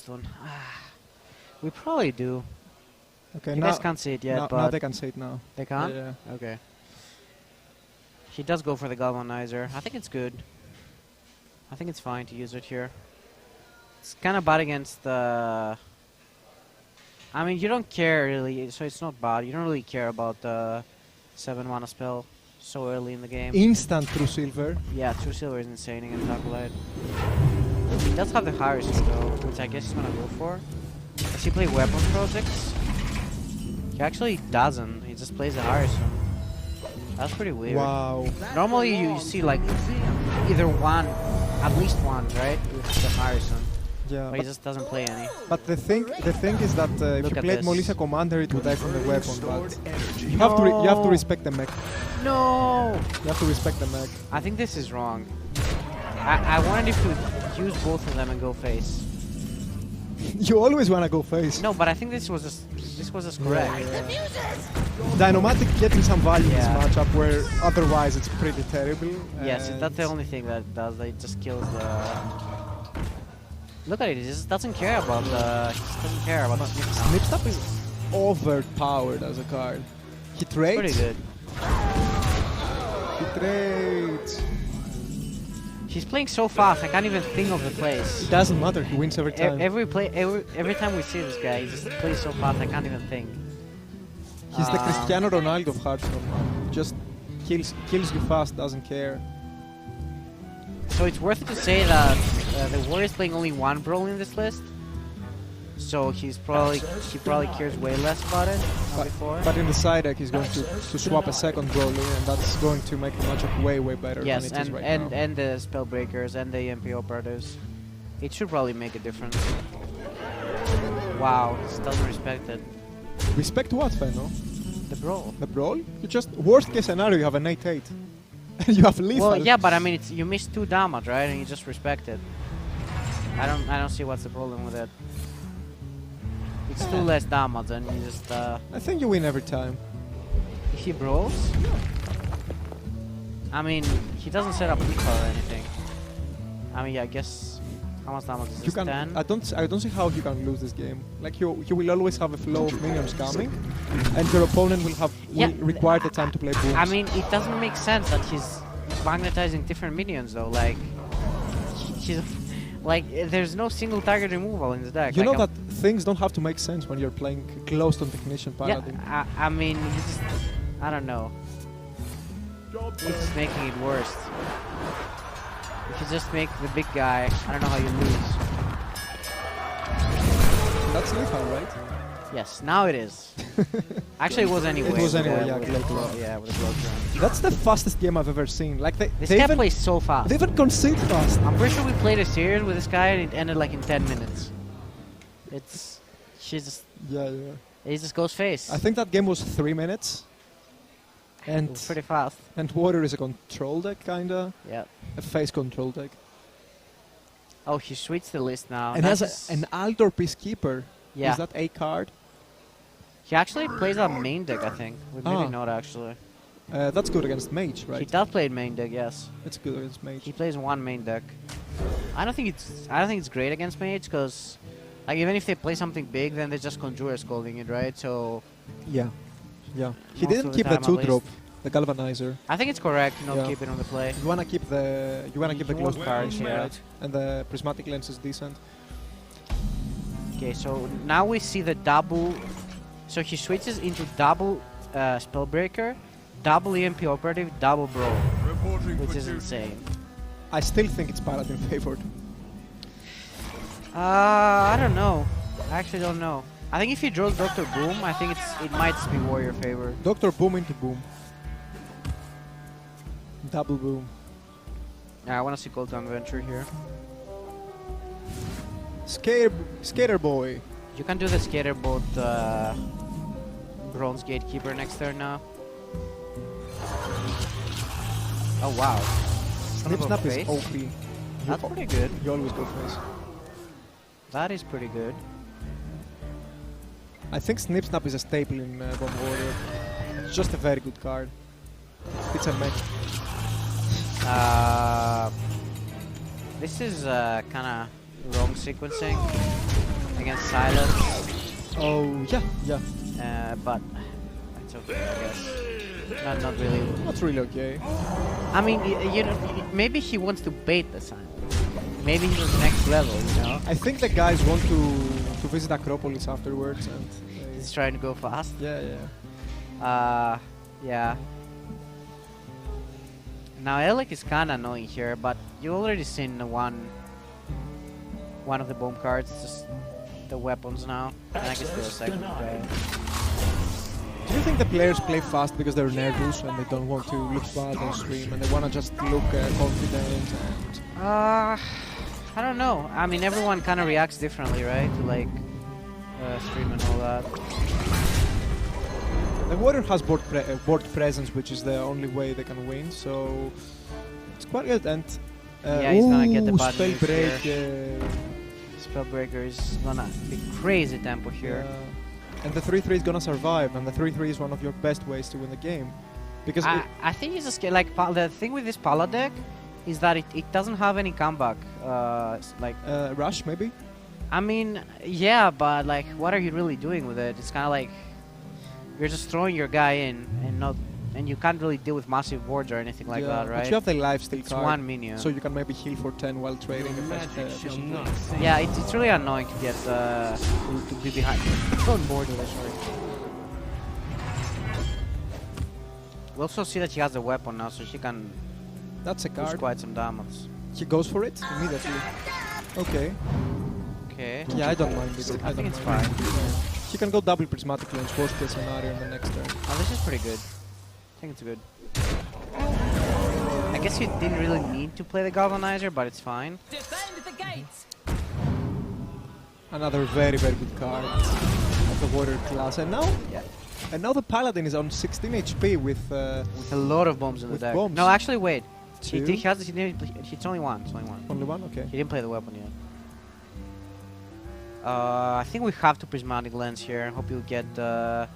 Hearthstone? We probably do. Okay, You guys can't see it yet, but now they can see it now. they can't? Yeah. Okay. He does go for the Galvanizer. I think it's good. I think it's fine to use it here. It's kind of bad against the... I mean, you don't care really, so it's not bad. You don't really care about the 7 mana spell so early in the game. Instant True Silver. Yeah, True Silver is insane against Acolyte. He does have the Hearthstone though, which I guess he's gonna go for. Does he play Weapon Projects? He actually doesn't. He just plays the Hearthstone. That's pretty weird. Wow. Normally you see like either one, at least one, right, with the Hearthstone. Yeah. But he just doesn't play any. But the thing is that if Look you at played this. Melissa Commander, it would die from the weapon. But you have to respect the mech. No! You have to respect the mech. I think this is wrong. I wanted him to use both of them and go face. You always wanna go face. No, but I think this was just correct. Dynamatic getting some value in this Yeah. matchup, where otherwise it's pretty terrible. Yes, and that's the only thing that it does. That it just kills the. Look at it. He just doesn't care about the. He just doesn't care about the Snip. Snipstop is overpowered as a card. He trades. Pretty good. He trades. He's playing so fast. I can't even think of the plays. It doesn't matter. He wins every time. Every time we see this guy, he just plays so fast. I can't even think. He's the Cristiano Ronaldo of Hearthstone. Just kills you fast. Doesn't care. So it's worth it to say that the Warrior's playing only one brawl in this list. So he probably cares way less about it than before. But in the side deck, he's going to swap a second brawler, and that's going to make the matchup way better Yes, than it is right now. and the Spellbreakers and the EMP operatives. It should probably make a difference. Wow, he doesn't respect it. Respect what, Feno? The brawl. The brawl? You just worst case scenario, you have an 8/8. You have lethal. Well, yeah, but I mean, you missed 2 damage, right? And you just respect it. I don't see what's the problem with it. It's 2 less damage, and you just. I think you win every time. If he brawls, I mean, he doesn't set up lethal or anything. I mean, yeah, I guess. How much damage is You this? can. 10? I don't see how you can lose this game. Like you will always have a flow of minions coming, and your opponent will require the time to play booms. I mean, it doesn't make sense that he's magnetizing different minions though. Like, he's like, there's no single target removal in the deck. You like know that things don't have to make sense when you're playing close on Technician Paladin. Yeah, I mean, I don't know. He's just making it worse. If you just make the big guy, I don't know how you lose. That's lethal, right? Yes, now it is. Actually, it was anyway. It was anyway, yeah. With the Glowdrum. That's the fastest game I've ever seen. Like This they guy even, plays so fast. they even concede fast. I'm pretty sure we played a series with this guy and it ended like in 10 minutes. He just goes face. I think that game was 3 minutes. And It was pretty fast. And Warrior is a control deck, kinda. Yeah. A face control deck. Oh, he switched the list now. And has an Aldor Peacekeeper. Yeah. Is that a card? He actually plays a main deck, I think. Maybe not actually. That's good against Mage, right? He does play main deck, yes. It's good against Mage. He plays one main deck. I don't think it's great against Mage because, like, even if they play something big, then they just Conjure Scolding it, right? So. Yeah. He Most didn't of the keep the time, at 2-drop, the Galvanizer. I think it's correct to not keep it on the play. You wanna keep the close cards, yeah. right? And the prismatic lens is decent. Okay, so now we see the double. So he switches into double Spellbreaker, double EMP Operative, double Brawl, which is insane. I still think it's Paladin favored. I don't know. I actually don't know. I think if he draws Dr. Boom, I think it might be Warrior favored. Dr. Boom into Boom. Double Boom. Yeah, I want to see Gold Adventure here. Skater Boy. You can do the Skater Boat Bronze Gatekeeper next turn now. Oh wow. Snip is OP. That's pretty good. You always go face. That is pretty good. I think Snip is a staple in Bomb Warrior. It's just a very good card. It's a mech. This is kind of wrong sequencing. against Silas. Oh, yeah, yeah. But it's okay, I guess. Not really. That's really okay. I mean, you know, maybe he wants to bait the Silence. Maybe he's on the next level, you know? I think the guys want to visit Acropolis afterwards, and He's trying to go fast. yeah. Yeah. Now LEVIK is kind of annoying here, but you already seen one of the bomb cards, just the weapons now, and I guess do a second guy. Do you think the players play fast because they're nervous and they don't want to look bad on stream and they want to just look confident? And I don't know. I mean, everyone kind of reacts differently, right? To like stream and all that. the Warrior has board presence, which is the only way they can win. So it's quite good. And yeah, he's gonna get the bad spell news break. here. Spellbreaker is gonna be crazy tempo here. And the 3-3 is gonna survive, and the 3-3 is one of your best ways to win the game. Because I think it's just like the thing with this Pala deck is that it doesn't have any comeback. Rush maybe. I mean, yeah, but like, what are you really doing with it? It's kind of like you're just throwing your guy in and you can't really deal with massive boards or anything like that, right? But you have the lifesteal It's card, one minion. so you can maybe heal for 10 while trading. Yeah, it's really annoying to get to be behind on board with it. We also see that she has a weapon now, so she can That's a push card. quite some damage. He goes for it immediately. Okay. Okay. Yeah, I don't mind it. I think it's mind fine. it. He can go double prismatic lens, worst case scenario in the next turn. Oh, this is pretty good. I think it's good. I guess you didn't really need to play the Galvanizer, but it's fine. Defend the gates. Another very, very good card of the Warrior class. And now, Yeah. the Paladin is on 16 HP with With a lot of bombs in the With deck. bombs. No, actually, wait. two. It's only one. It's only one. Only one? Okay. He didn't play the weapon yet. I think we have to Prismatic Lens here. Hope you'll get a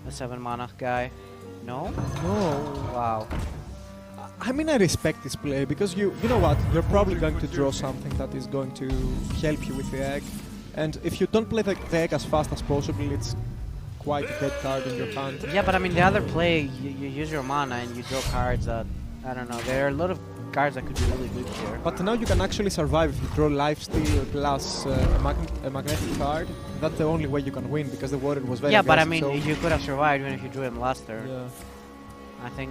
7 mana guy. No? Oh. Wow. I mean, I respect this play because you know what? You're probably going to draw something that is going to help you with the egg. And if you don't play the egg as fast as possible, it's quite a dead card in your hand. Yeah, but I mean, the other play, you use your mana and you draw cards that, I don't know, there are a lot of cards that could be really good here. But now you can actually survive if you draw lifesteal plus a magnetic card. That's the only way you can win because the Warrior was very Yeah, but I aggressive, mean, so you could have survived even if you drew him last turn. yeah. I think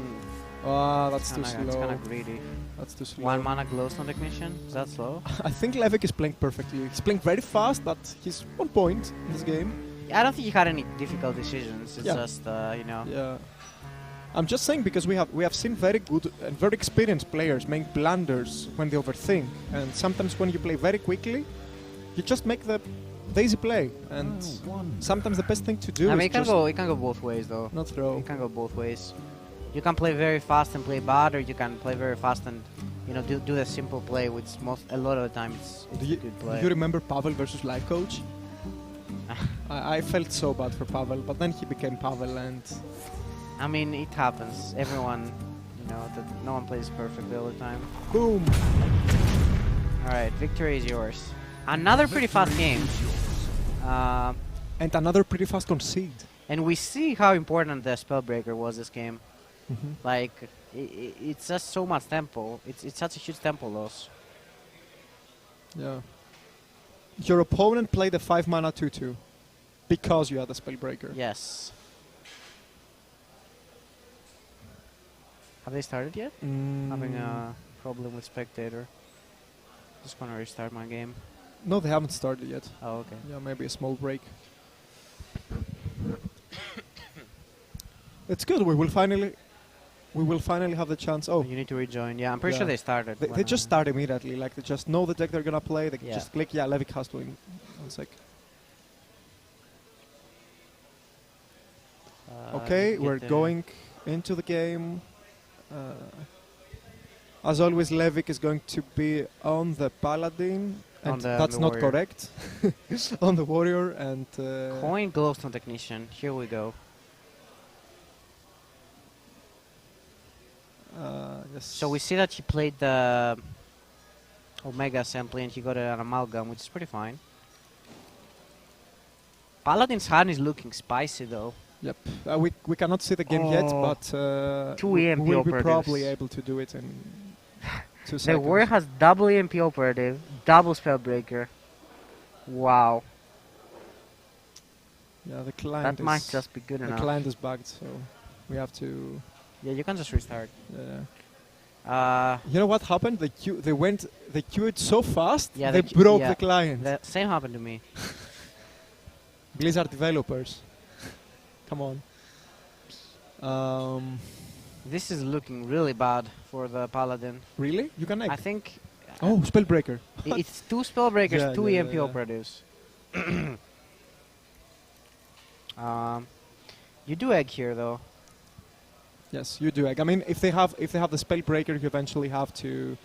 That's too it's slow. kind of greedy. That's too slow. 1 mana Glowstone Technician? Is that slow? I think LEVIK is playing perfectly. He's playing very fast, but he's on point in this game. I don't think he had any difficult decisions. It's Yeah. just, you know. Yeah. I'm just saying because we have seen very good and very experienced players make blunders when they overthink, and sometimes when you play very quickly, you just make the easy play. And sometimes the best thing to do I mean, is just it can go both ways, though. not throw. It can go both ways. You can play very fast and play bad, or you can play very fast and, you know, do the simple play, which a lot of the time it's Do a good play. you remember Pavel versus Life Coach? I felt so bad for Pavel, but then he became Pavel, and I mean, it happens. Everyone, you know, no one plays perfectly all the time. boom! Alright, victory is yours. Another pretty fast game. And another pretty fast concede. And we see how important the Spellbreaker was this game. Like, it's just so much tempo. It's such a huge tempo loss. Yeah. Your opponent played a 5 mana 2/2 because you had a Spellbreaker. Yes. Have they started yet? Having a problem with spectator. Just gonna restart my game. No, they haven't started yet. Oh, okay. Yeah, maybe a small break. It's good. We will finally have the chance. Oh, You need to rejoin. Yeah, I'm pretty sure Yeah. they started. they when, just start immediately. Like they just know the deck they're gonna play. They can Yeah. just click. Yeah, LEVIK has to win. One sec. Okay, get we're the- going into the game. As always, LEVIK is going to be on the Paladin, and that's the not Warrior. correct. On the Warrior, and Coin Glowstone Technician. Here we go. yes. So we see that he played the Omega Assembly and he got an Amalgam, which is pretty fine. Paladin's hand is looking spicy though. Yep. We cannot see the game yet, but Two EMP we'll be operatives. probably able to do it in 2 The seconds. warrior has double EMP operative, double spellbreaker. Wow, Yeah, the client that is might just be good the enough. client is bugged, so we have to. Yeah, you can just restart. You know what happened? They queued so fast. Yeah, they they broke yeah. the client. The same happened to me. Blizzard developers. Come on. This is looking really bad for the paladin. Really? You can egg? I think Oh, spellbreaker. it's 2 spellbreakers, Yeah, 2 yeah, EMP yeah. operatives. You do egg here though. Yes, you do egg. I mean, if they have the spellbreaker, you eventually have to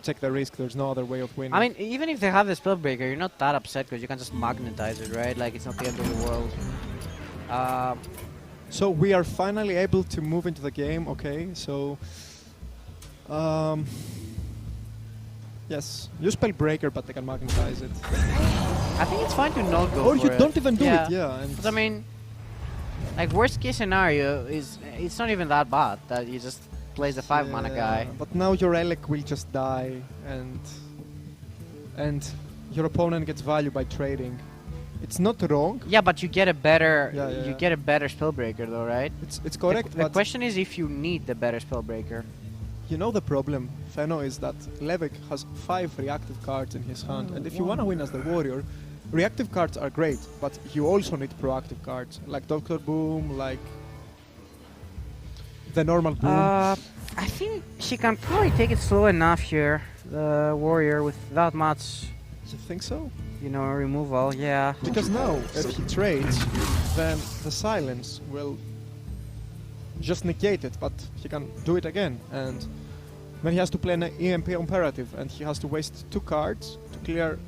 take the risk. There's no other way of winning. I mean, even if they have the spellbreaker, you're not that upset because you can just magnetize it, right? Like it's not the end of the world. So we are finally able to move into the game. Okay, so yes, you spellbreaker, but they can magnetize it. I think it's fine to not go Or for you it. don't even do Yeah. it. Yeah. And 'Cause I mean, like worst case scenario is it's not even that bad that you just plays the 5 mana guy. But now your Elec will just die, and your opponent gets value by trading. It's not wrong. Yeah, but you get a better Yeah. you get a better spellbreaker though, right? It's correct. The but question is if you need the better spellbreaker. you know the problem, Feno, is that LEVIK has 5 reactive cards in his hand, and if you want to win as the warrior, reactive cards are great, but you also need proactive cards like Doctor Boom, like the normal Boom. I think she can probably take it slow enough here, the warrior, with that much, You think so? removal. Yeah. Because now, if he trades, then the silence will just negate it, but he can do it again. And then he has to play an EMP imperative, and he has to waste 2 cards to clear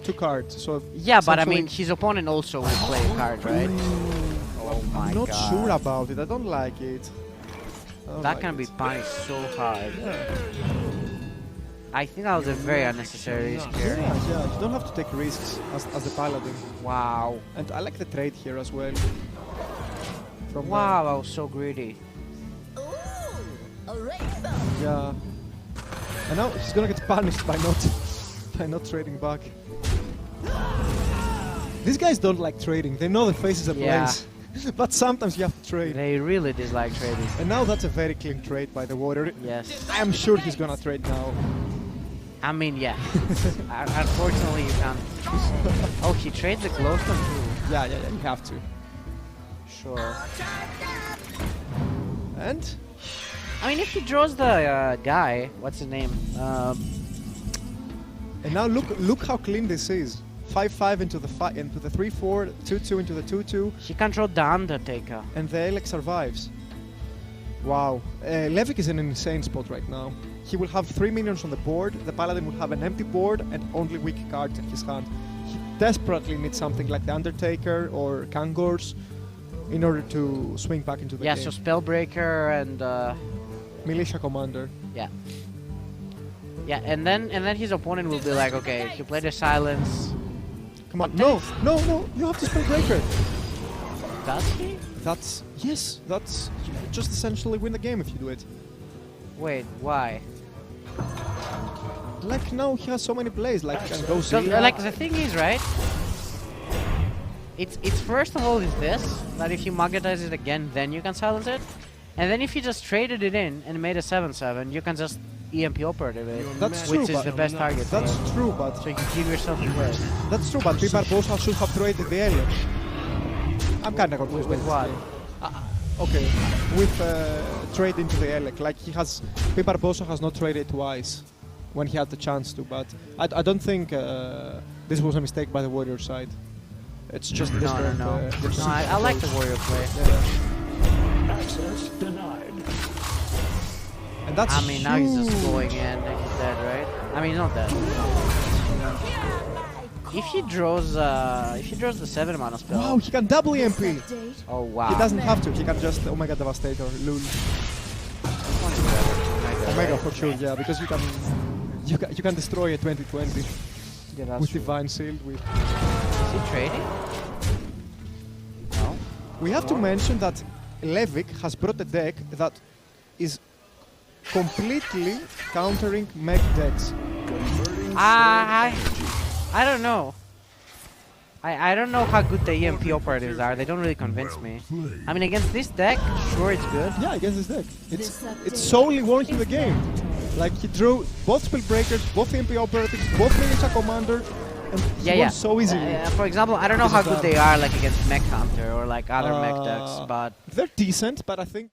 2 cards. So Yeah, but I essentially- mean, his opponent also will play a card, right? Oh my I'm not god. sure about it. I don't like it. I don't That like can be it. punished so hard. Yeah. I think that was a very unnecessary risk here. Yeah, you don't have to take risks as the paladin. Wow. And I like the trade here as well. From Wow, I was so greedy. Yeah. And now he's gonna get punished by not trading back. These guys don't like trading. They know the face is a Yeah. place. But sometimes you have to trade. They really dislike trading. And now that's a very clean trade by the warrior. Yes. I am sure he's gonna trade now. I mean, yeah. Unfortunately, you can't. Oh, he trades the glowstone too. Yeah, you have to. Sure. And I mean, if he draws the guy, what's his name? now look how clean this is. 5-5 into the 3-4, 2-2 into the 2-2, He can draw the Undertaker. and the Elec survives. Wow. LEVIK is in an insane spot right now. He will have 3 minions on the board, the Paladin will have an empty board and only weak cards in his hand. He desperately needs something like the Undertaker or Kangors in order to swing back into the Yeah, game. so Spellbreaker and Militia Commander. yeah, and then his opponent will be like, okay, he played a silence. Come on. But No, you have to Spellbreaker. Does he? Yes, you just essentially win the game if you do it. Wait, why? Like now he has so many plays, like he can go Because Zilla. like the thing is, right? It's first of all is this that if you magnetize it again, then you can silence it, and then if you just traded it in and made a 7/7, you can just EMP operative it, That's which true, is the but best target. That's true, but So you can give yourself a burst. That's true, but Pipa Bosa should have traded the area. I'm kinda confused With this what? game. Okay, with trade into the Elec. Like Pipa Bosa has not traded twice when he had the chance to, but I don't think this was a mistake by the Warrior side. It's just No, different. no. different No, I like the approach. warrior play. Yeah. Access denied. And that's I mean, now he's just huge. going in and he's dead, right? I mean, he's not dead. If he draws the 7 mana spell. Wow, he can double EMP. Oh wow. He doesn't have to. He can just Omega Devastator, Lul. Omega for sure, yeah, because you can destroy a 2020 Yeah, that's with true. Divine Shield. With Is he trading? We have to mention that LEVIK has brought a deck that is completely countering mech decks. I don't know. I don't know how good the EMP operatives are. They don't really convince me. I mean, against this deck, sure it's good. Yeah, against this deck. It's solely working the game. Like, he drew both Spell Breakers, both EMP operatives, both Militia Commander, and he won so easily. For example, I don't know how good they are like against Mech Hunter or like other mech decks, but they're decent, but I think